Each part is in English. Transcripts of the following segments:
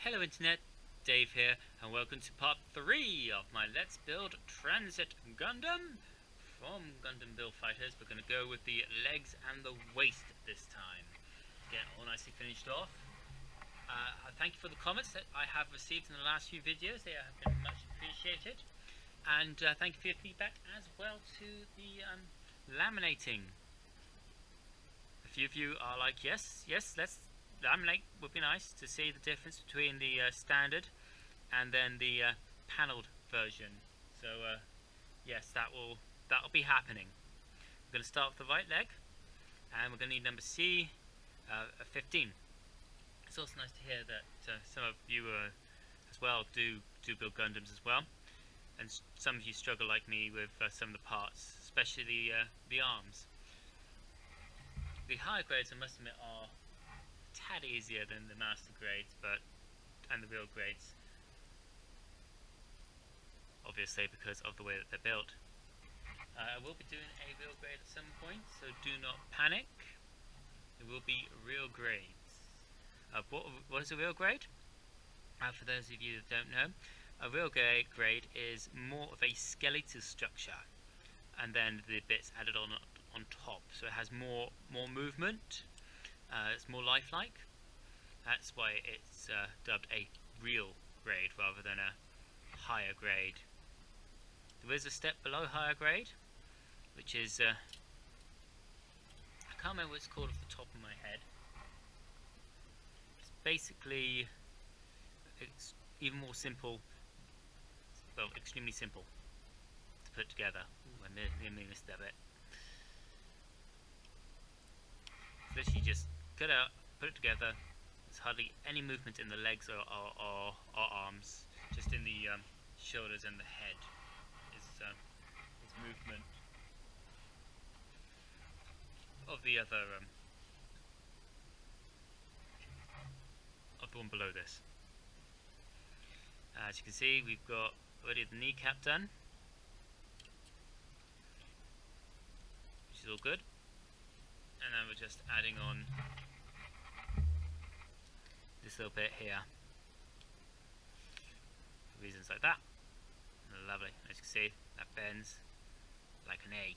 Hello Internet, Dave here, and welcome to part 3 of my Let's Build Transient Gundam from Gundam Build Fighters. We're going to go with the legs and the waist this time. Get all nicely finished off. Thank you for the comments that I have received in the last few videos. They have been much appreciated. And thank you for your feedback as well to the laminating. A few of you are like, yes, let's laminate, would be nice to see the difference between the standard and then the panelled version. So yes, that'll be happening. We're going to start with the right leg, and we're going to need number C 15. It's also nice to hear that some of you as well do build Gundams as well, and some of you struggle like me with some of the parts, especially the arms. The higher grades, I must admit, are a tad easier than the master grades, and the real grades, obviously because of the way that they're built. I will be doing a real grade at some point, so do not panic. It will be real grades. What is a real grade? For those of you that don't know, a real grade is more of a skeletal structure, and then the bits added on top, so it has more movement. It's more lifelike. That's why it's dubbed a real grade rather than a higher grade. There is a step below higher grade, which is I can't remember what it's called off the top of my head. It's basically, it's even more simple, well, extremely simple to put together. Ooh, I missed that bit. Literally just cut out, put it together. There's hardly any movement in the legs or arms, just in the shoulders and the head is movement of the other of the one below this. As you can see, we've got already the kneecap done, which is all good. And then we're just adding on this little bit here, for reasons like that. Lovely. As you can see, that bends like an A.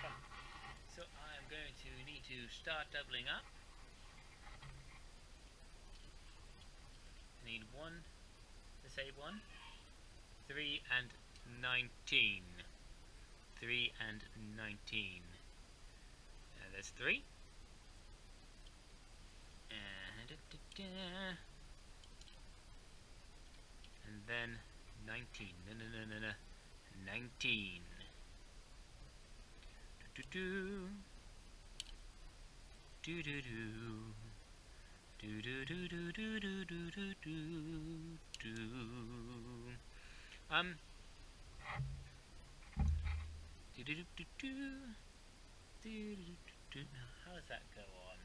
Okay. So I'm going to need to start doubling up. I need 1, let's say 1, 3 and 19. 3 and 19. There's 3. And then 19. No. 19. How does that go on?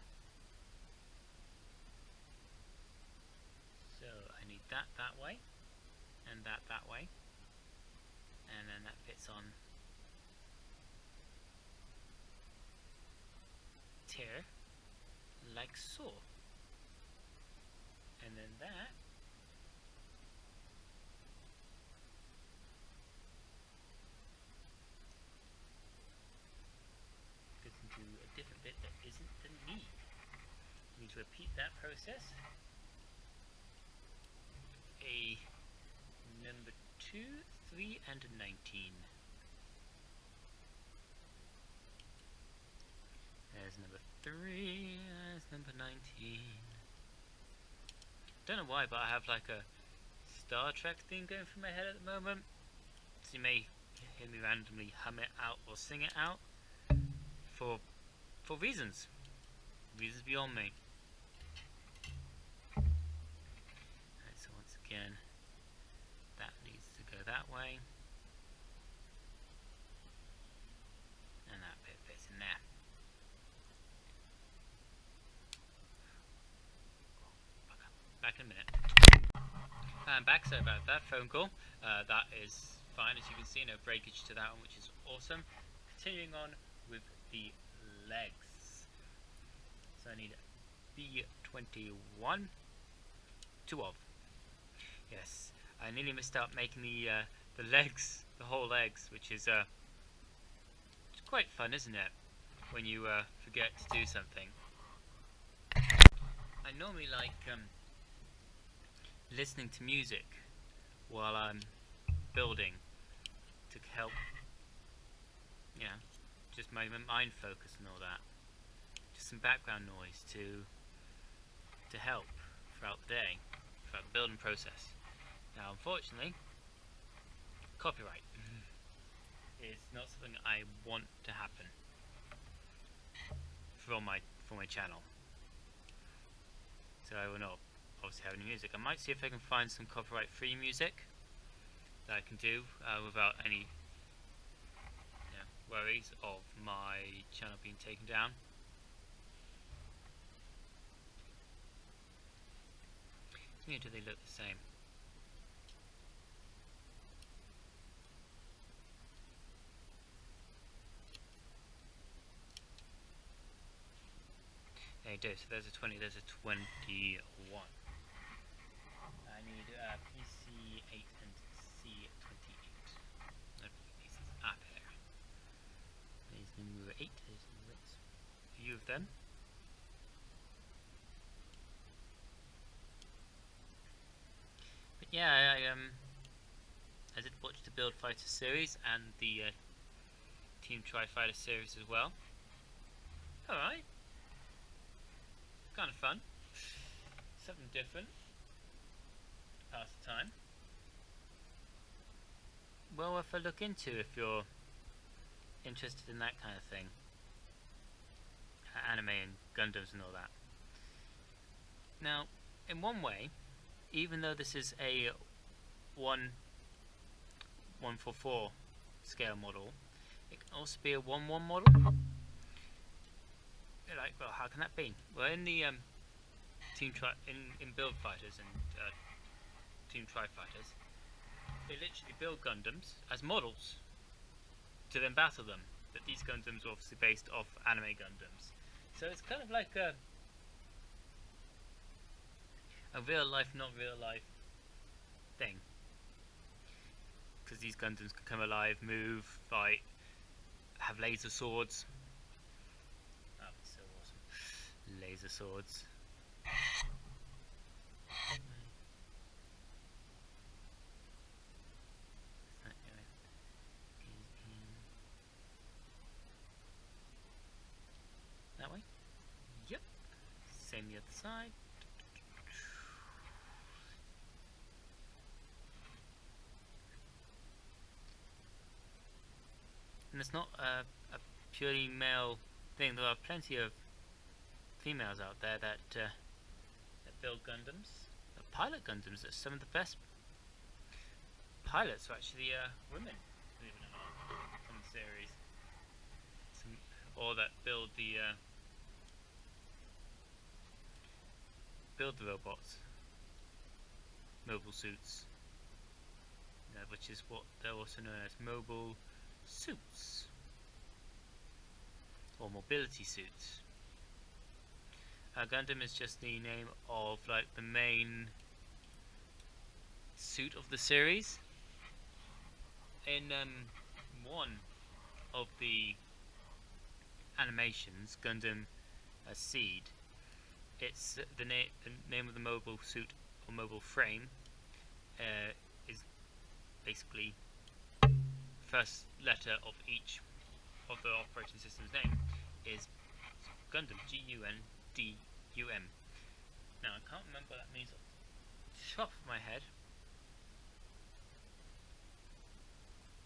So I need that way, and that way, and then that fits on here like so, and then that goes into a different bit that isn't the knee. You need to repeat that process. A number 2, 3 and 19. There's number 3, there's number 19. Don't know why, but I have like a Star Trek theme going through my head at the moment. So you may hear me randomly hum it out or sing it out for reasons beyond me. Alright, so once again, that needs to go that way, and that bit fits in there. Back in a minute. I'm back, so about that phone call. That is fine, as you can see, no breakage to that one, which is awesome. Continuing on with the legs. So I need the 21. 2 of. Yes, I nearly missed out making the legs, the whole legs, which is it's quite fun, isn't it? When you forget to do something. I normally like listening to music while I'm building to help, you know, just my mind focus and all that. Just some background noise to help throughout the day, throughout the building process. Now, unfortunately, copyright is not something I want to happen for my channel. So I will not obviously have any music. I might see if I can find some copyright-free music that I can do without any worries of my channel being taken down. To me, do they look the same? They do. So there's a 20. There's a 21. I need PC8 and C28. No, these up here. There's number 8. There's number 8. A few of them. But yeah, I did watch the Build Fighter series and the Team Tri-Fighter series as well. Alright. Kind of fun. Something different. Pass the time. Well worth a look into if you're interested in that kind of thing. Anime and Gundams and all that. Now, in one way, even though this is a 1:4 scale model, it can also be a 1:1 model. You're like, well, how can that be? Well, in the in Build Fighters and Team Tri-Fighters, they literally build Gundams as models to then battle them. But these Gundams are obviously based off anime Gundams, so it's kind of like a real life, not real life thing. Because these Gundams can come alive, move, fight, have laser swords. Oh, so awesome. Laser swords. That way? Yep. Same the other side. And it's not a purely male thing. There are plenty of females out there that build Gundams, that pilot Gundams. That some of the best pilots are actually women, believe it or not, from the series. Or that build the robots, mobile suits, which is what they're also known as, mobile suits or mobility suits. Gundam is just the name of like the main suit of the series. In one of the animations, Gundam Seed, it's the name of the mobile suit or mobile frame is basically first letter of each of the operating system's name is Gundam, G-U-N-D-U-M. Now I can't remember what that means off the top of my head.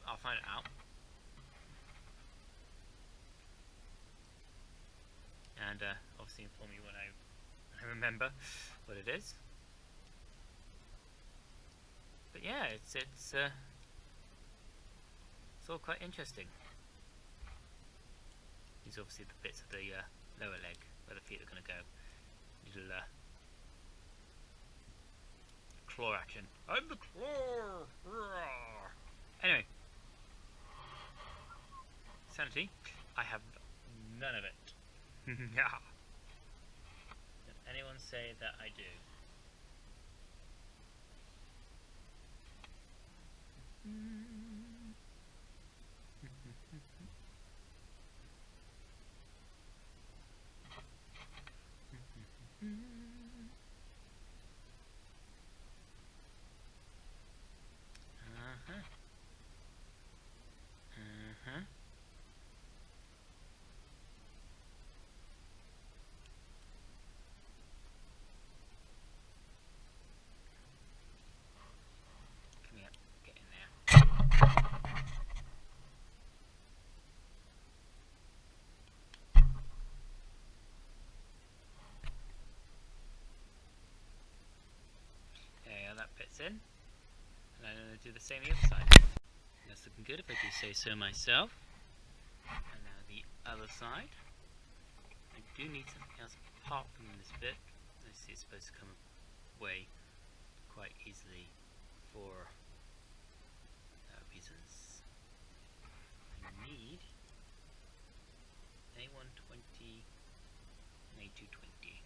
I'll find it out. And obviously inform you when I remember what it is. But yeah, it's all quite interesting. These are obviously the bits of the lower leg where the feet are going to go. Little claw action. I'm the claw! Roar. Anyway. Sanity. I have none of it. Yeah. anyone say that I do? Come here, get in there. Yeah, that fits in. And I'm going to do the same on the other side. That's looking good if I do say so myself. And now the other side. I do need something else apart from this bit. Let's see, it's supposed to come away quite easily for reasons. I need A120 and A220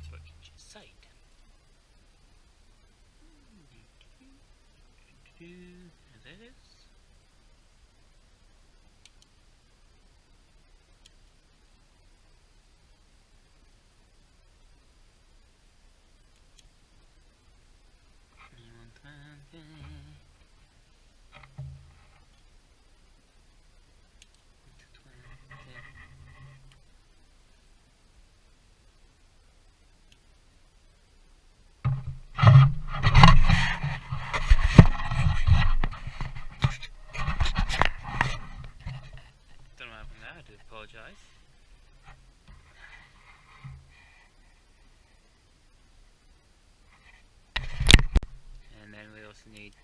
for each side. There it is. Don't know what happened there, I do apologise. And then we also need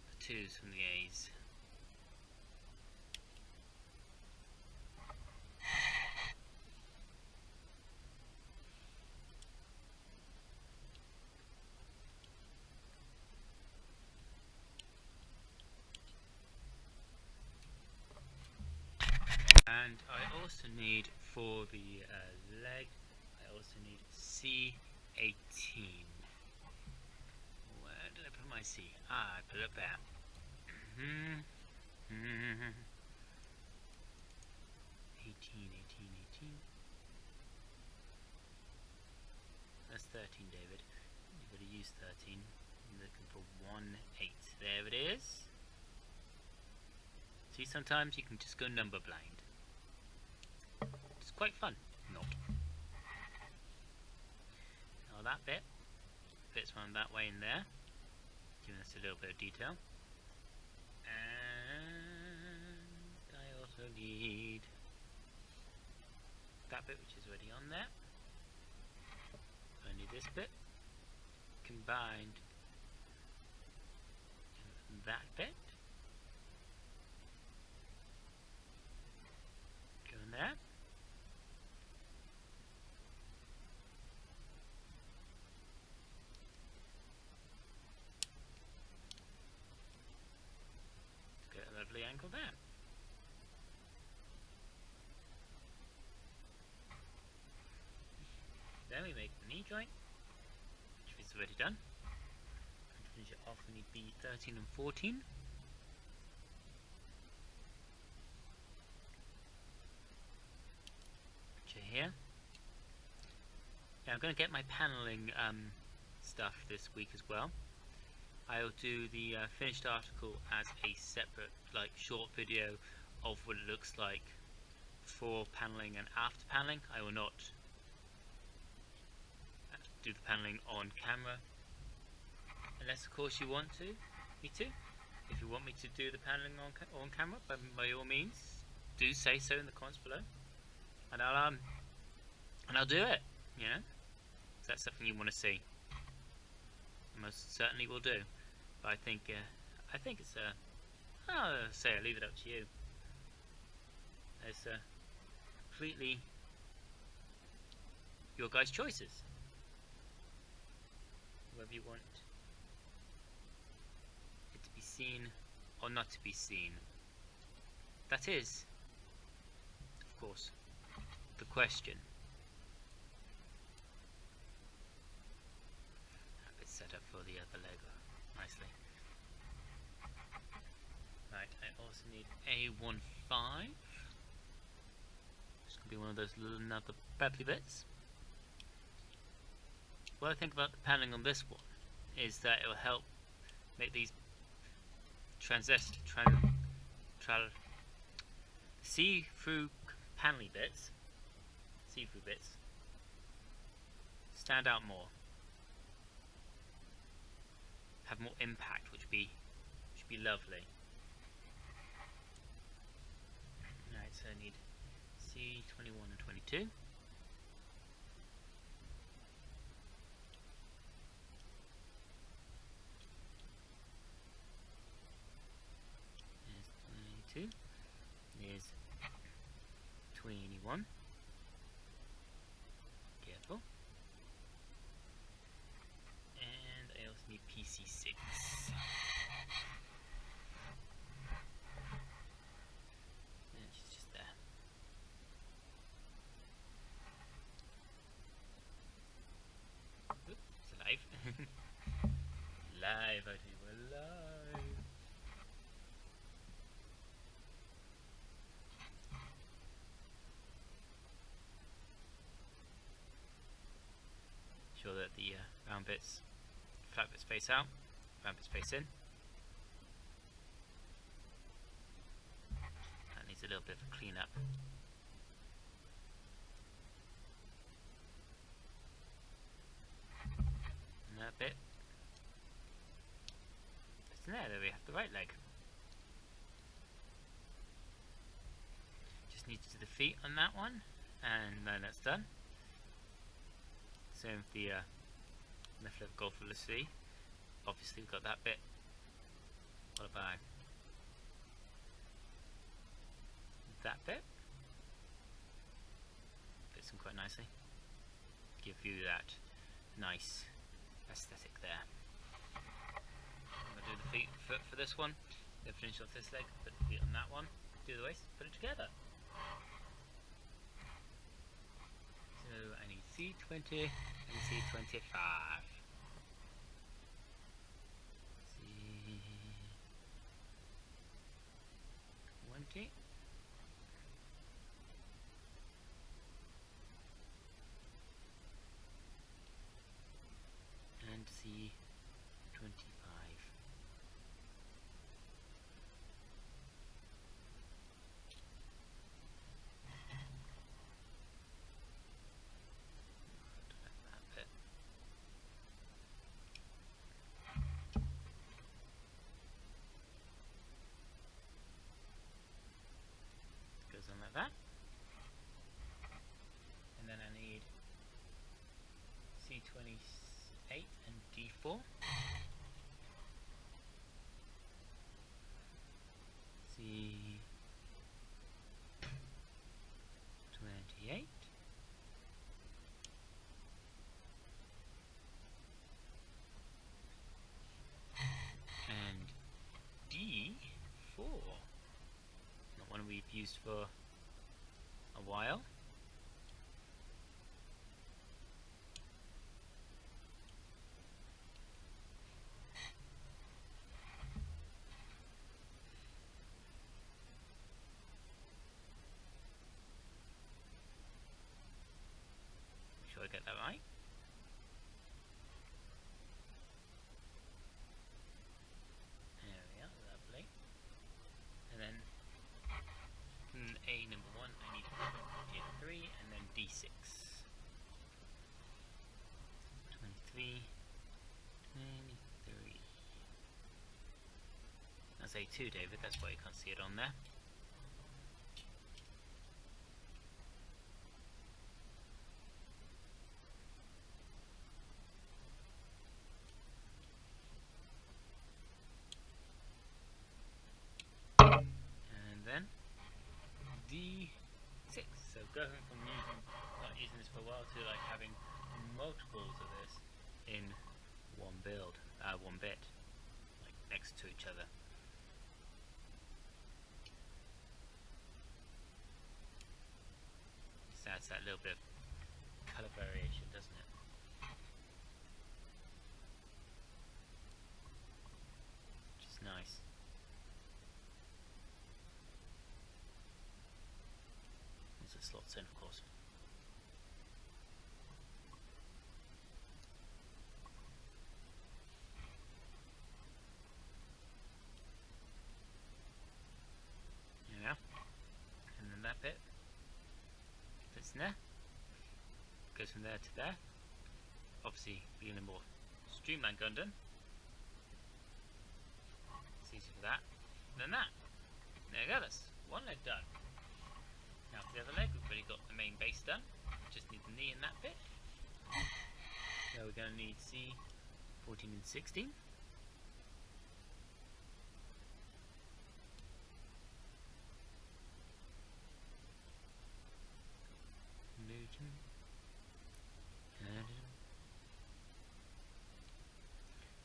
the 2s from the A's. And I also need for the leg, I also need C18. Where did I put my C? Ah, I put it up there. 18. That's 13, David. You've got to use 13. I'm looking for 1/8. There it is. See, sometimes you can just go number blind. It's quite fun. Not. Now that bit fits one that way in there, giving us a little bit of detail. And I also need that bit which is already on there. I need this bit combined with that bit. Go in there. Get a lovely angle there. Then we make the knee joint, which is already done. And to finish it off, we need B13 and 14. Which are here. Now I'm going to get my paneling stuff this week as well. I'll do the finished article as a separate, short video of what it looks like before paneling and after paneling. I will not do the paneling on camera, unless of course you want me to. If you want me to do the paneling on camera, by all means, do say so in the comments below, and I'll do it. You know, if that's something you want to see, I most certainly will do. But I think it's I'll leave it up to you. It's completely your guys' choices. Whether you want it to be seen or not to be seen. That is, of course, the question. set up for the other leg nicely. Right, I also need A15. It's going to be one of those little another pebbly bits. What I think about the paneling on this one is that it will help make these see-through panelly bits, stand out more, have more impact, which should be lovely. Right, so I need C21 and 22. There's 22. There's 21. Careful. And I also need PC6. And she's just there. Oop, it's alive. Live, I tell you, we're live. Sure that the round bits, flat bits face out, round bits face in. That needs a little bit of a clean up. And that bit. It's there we have the right leg. Just need to do the feet on that one, and then that's done. Same with the left leg goal for the sea. Obviously we've got that bit. What about that bit? Fits in quite nicely. Give you that nice aesthetic there. I'm going to do the feet for this one. Then finish off this leg, put the feet on that one, do the waist, put it together. So I need C20 and C25. C20 and C25. Like that, and then I need C28 and D4, C28 and D4, not one we've used for a while. Make sure I get that right. There we are, lovely. And then A number 1, I need D3 and then D6. 23, 23. That's A2, David, that's why you can't see it on there. And then D6. So going from not using this for a while to like having multiples of this in one build, one bit, like next to each other. So that's that little bit of colour variation, doesn't it? the slots in, of course. There we are. And then that bit fits in there. Goes from there to there. Obviously, being a more streamlined Gundam. It's easy for that. And then that. There you go, that's one leg done. Now for the other leg, we've already got the main base done. Just need the knee in that bit. So we're going to need C14 and 16.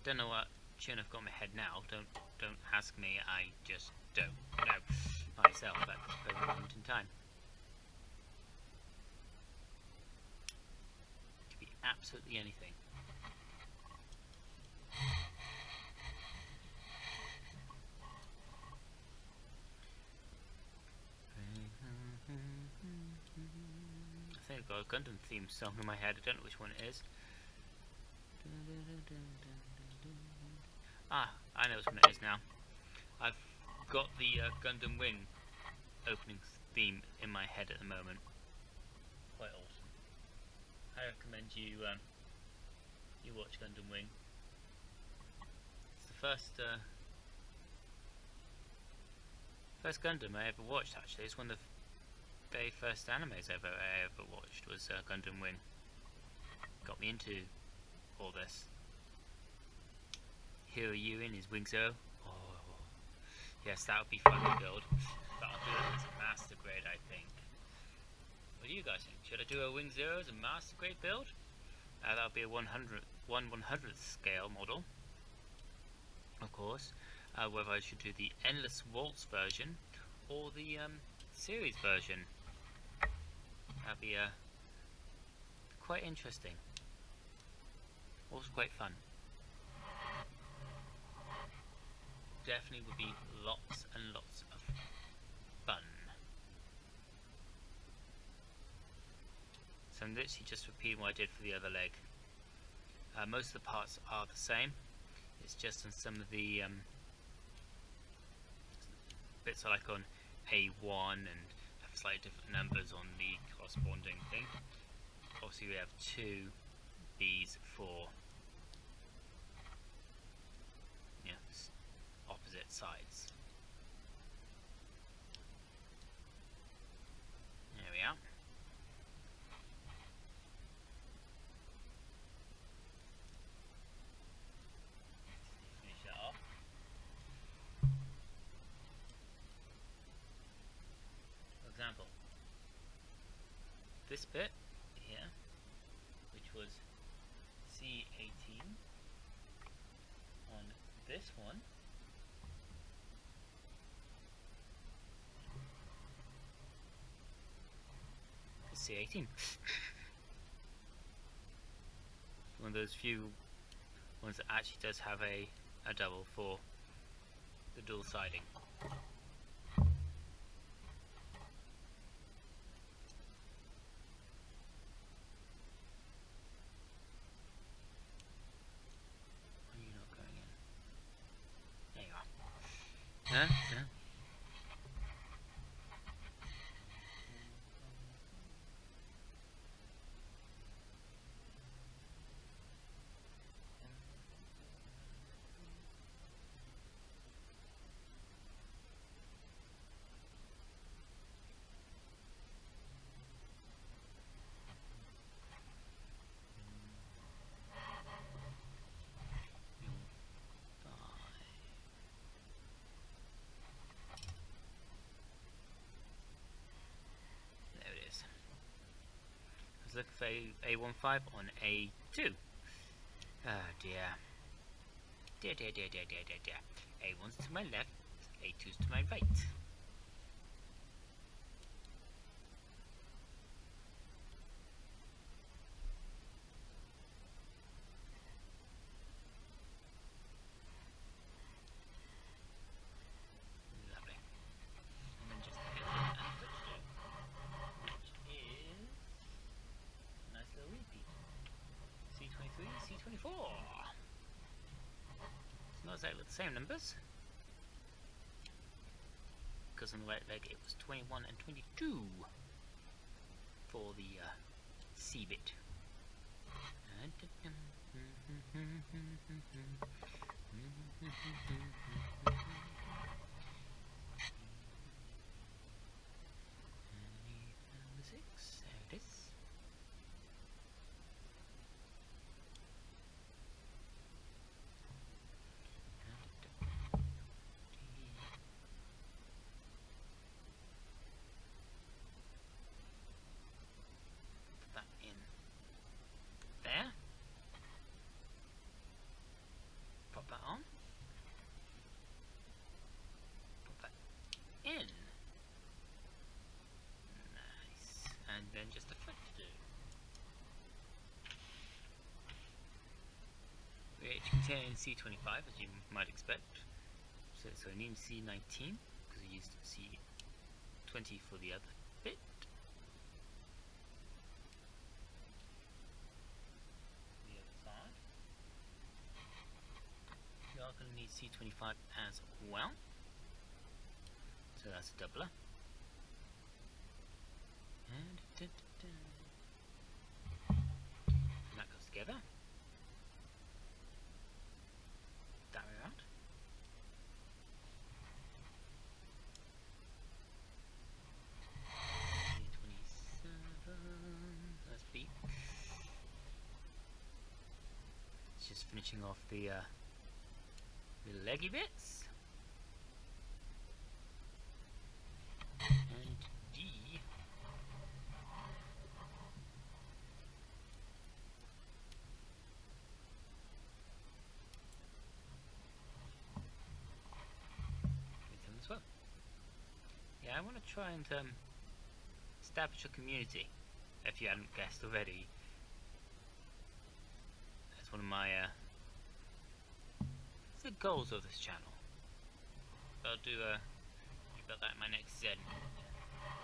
Don't know what tune I've got in my head now. Don't ask me. I just don't know myself at this present moment in time. It could be absolutely anything. I think I've got a Gundam theme song in my head. I don't know which one it is. Ah, I know which one it is now. I've got the Gundam Wing opening theme in my head at the moment. Quite awesome. I recommend you you watch Gundam Wing. It's the first Gundam I ever watched. Actually, it's one of the very first animes I ever watched was Gundam Wing. Got me into all this. Here you in his Wing Zero. Oh, yes, that would be fun to build. But I'll do it as a master grade, I think. What do you guys think? Should I do a Wing Zero as a master grade build? That would be a 1/100th scale model, of course. Whether I should do the Endless Waltz version or the series version. That'd be quite interesting. Also quite fun. Definitely would be lots and lots of fun. So I'm literally just repeating what I did for the other leg. Most of the parts are the same. It's just on some of the bits I like on A1 and have slightly different numbers on the corresponding thing. Obviously we have 2 Bs for opposite sides. There we are. Finish that off. For example, this bit here, which was C18, on this one is C18. One of those few ones that actually does have a double for the dual siding. Huh? Look for A15 on A2. Oh dear. Dear. A1's to my left, A2's to my right. Lovely. And then just hit and C24. It's not exactly the same numbers, because on the right leg it was 21 and 22 for the C bit. Number 6, there it is. Put that in there. Pop that on. Pop that in. Nice. And then just the foot to do. We're containing C25 as you might expect. So I need C19 because we used C20 for the other bit. The other side. We are going to need C25 as well. So that's a doubler. And that goes together. That way around. That's B. It's just finishing off the leggy bits. And D. As well. Yeah, I want to try and establish a community, if you hadn't guessed already. That's one of my the goals of this channel. I'll do about that in my next Zen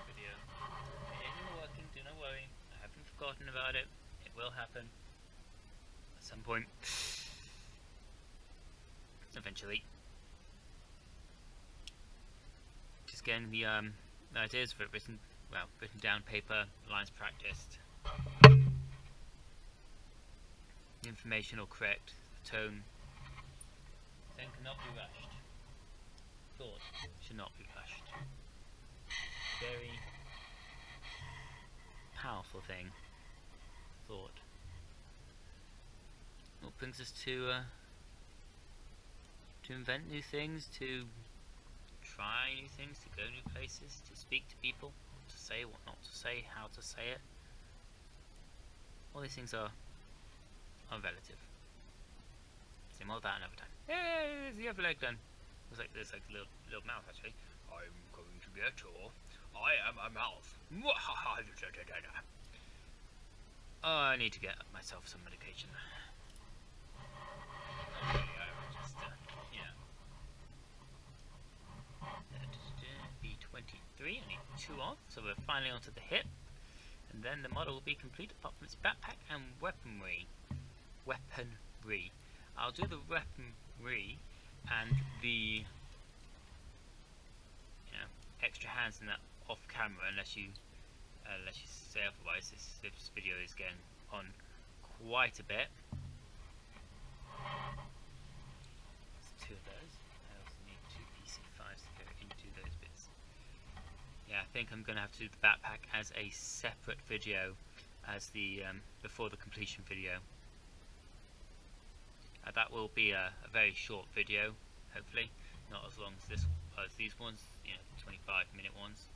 video. It isn't working, do not worry. I haven't forgotten about it. It will happen at some point. Eventually. Just getting the ideas for it written down, paper, lines practiced. The information all correct, the tone. Then cannot be rushed. Thought should not be rushed. Very powerful thing. Thought. What brings us to invent new things, to try new things, to go new places, to speak to people, what to say, what not to say, how to say it. All these things are relative. Say more of that another time. Hey, there's the other leg done. There's like a little mouth actually. I'm going to get your. I am a mouth. Oh, I need to get myself some medication. Just, B23, I need 2 off, so we're finally onto the hip. And then the model will be complete apart from its backpack and weaponry. I'll do the weaponry and the extra hands in that off camera, unless you say otherwise. This video is getting on quite a bit. There's 2 of those. I also need 2 PC5s to go into those bits. Yeah, I think I'm going to have to do the backpack as a separate video as the before the completion video. That will be a very short video, hopefully, not as long as these ones, 25-minute ones.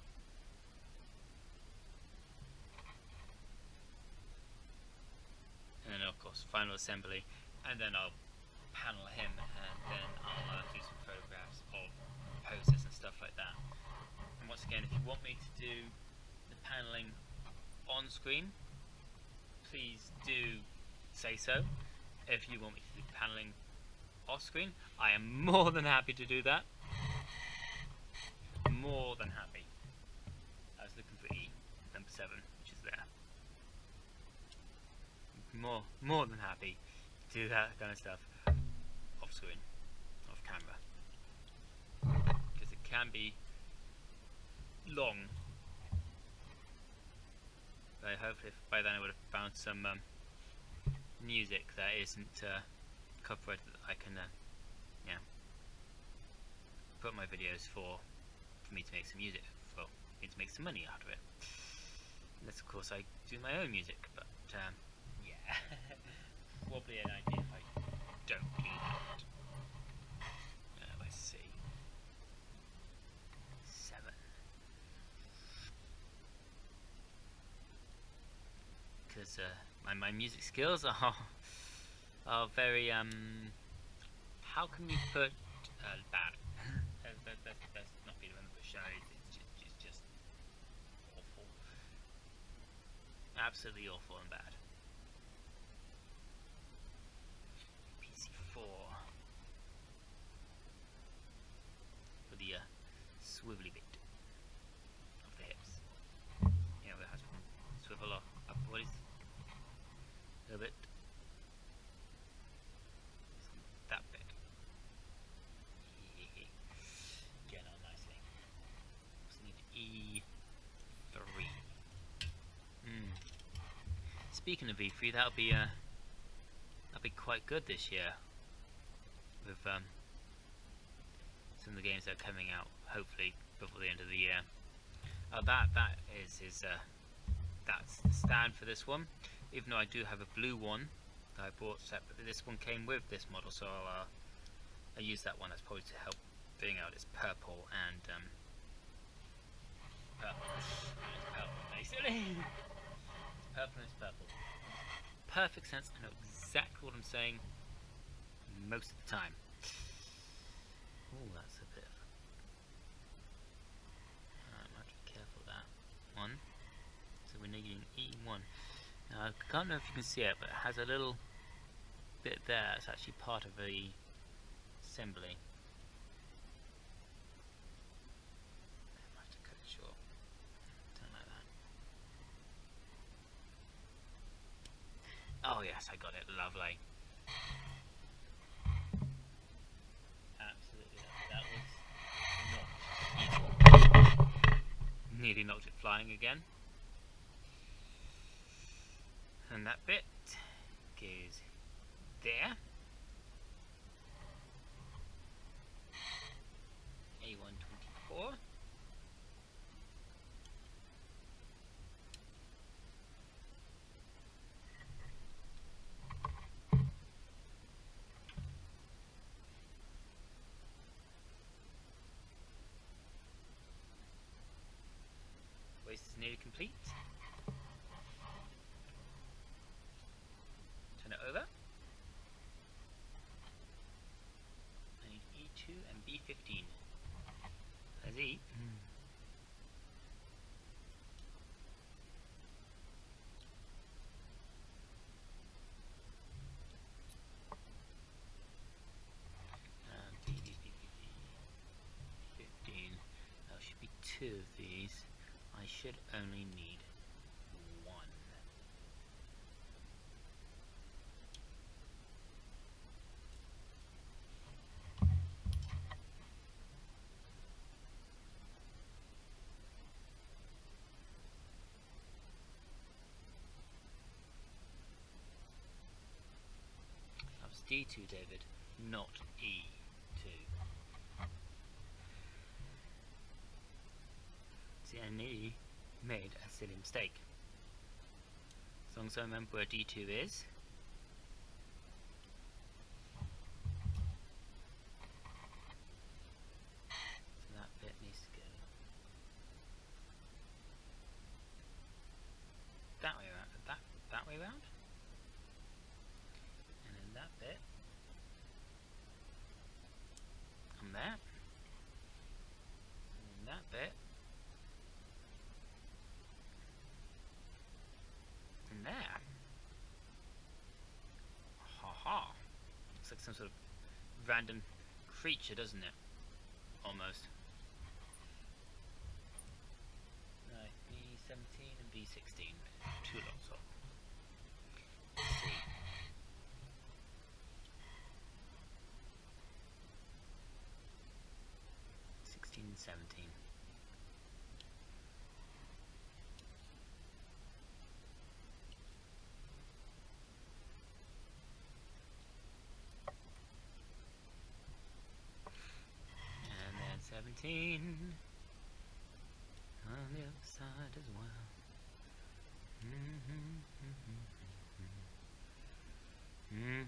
And then of course final assembly, and then I'll panel him, and then I'll do some photographs of poses and stuff like that. And once again, if you want me to do the paneling on screen, please do say so. If you want me to do paneling off screen, I am more than happy to do that. More than happy. I was looking for E, number 7, which is there. more than happy to do that kind of stuff off screen, off camera, because it can be long. But I hope if by then I would have found some music that isn't copyrighted that I can yeah, put my videos for me to make some music, for me to make some money out of it. Unless of course I do my own music, but yeah, probably an idea if I don't do that. Let's see. 7. Because my music skills are very how can we put bad? That's not be the one for show. It's just awful, absolutely awful and bad. PC4 for the swivelly bit of the hips. Yeah, we have to swivel upwards a little bit. That bit. Get on nicely. Just need E3. Speaking of E3, that'll be quite good this year with some of the games that are coming out, hopefully before the end of the year. That's the stand for this one. Even though I do have a blue one that I bought separately, this one came with this model, so I'll use that one. That's probably to help bring out its purple and purple. It's purple, basically. It's purple and it's purple. Perfect sense. I know exactly what I'm saying most of the time. Oh, that's a bit of I might be careful of that one. So we're needing E1. Now I can't know if you can see it, but it has a little bit there. It's actually part of the assembly. I might have to cut it short. Something like that. Oh yes, I got it. Lovely. Absolutely. That was not easy. Nearly knocked it flying again. And that bit goes there. A124. Waist is nearly complete. Turn it over. I need E2 and B15. There's E. B15. There should be 2 of these. I should only need 1. That was D2, David, not E2. See, I nearly made a silly mistake. As long as I remember where D2 is. So that bit needs to go that way around, that way around. And then that bit on there. And then that bit in there. Ha ha. Looks like some sort of random creature, doesn't it? Almost. Right, B17 and B16. 2 lots of. Let's see. 17. And then 17 on the other side as well. And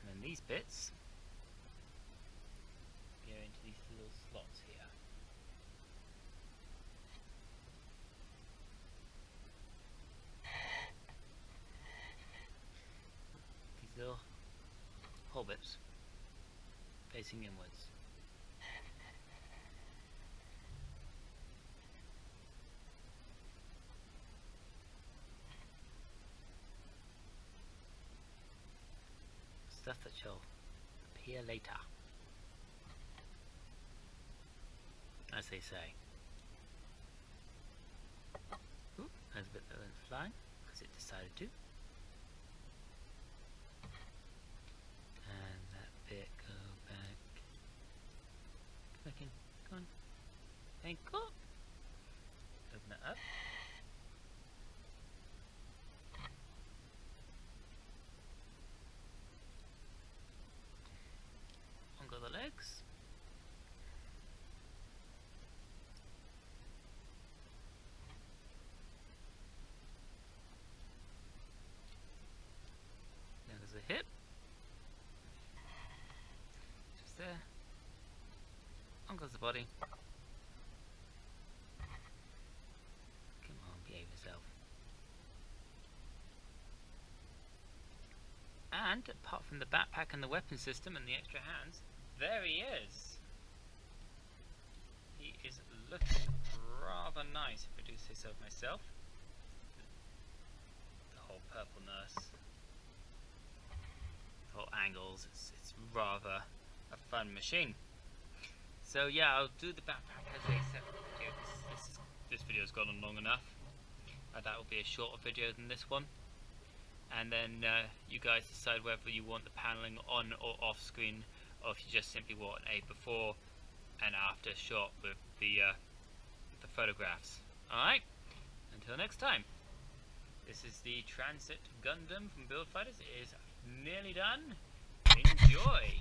then these bits go into these little slots here. These little hole bits facing inwards. Stuff that shall appear later, as they say. Ooh, there's a bit that went flying because it decided to. And that bit go back. Come back in. Come on. Thank you. Open it up. On go the legs. There's the hip. Just there. On goes the body. Come on, behave yourself. And apart from the backpack and the weapon system and the extra hands, there he is. He is looking rather nice, if I do say so myself. The whole purpleness, the whole angles, it's rather a fun machine. So yeah, I'll do the backpack as a separate video. This video's gone on long enough. That will be a shorter video than this one. And then you guys decide whether you want the paneling on or off screen, or if you just simply want a before and after shot with the photographs. Alright, until next time. This is the Transient Gundam from Build Fighters. It is nearly done. Enjoy!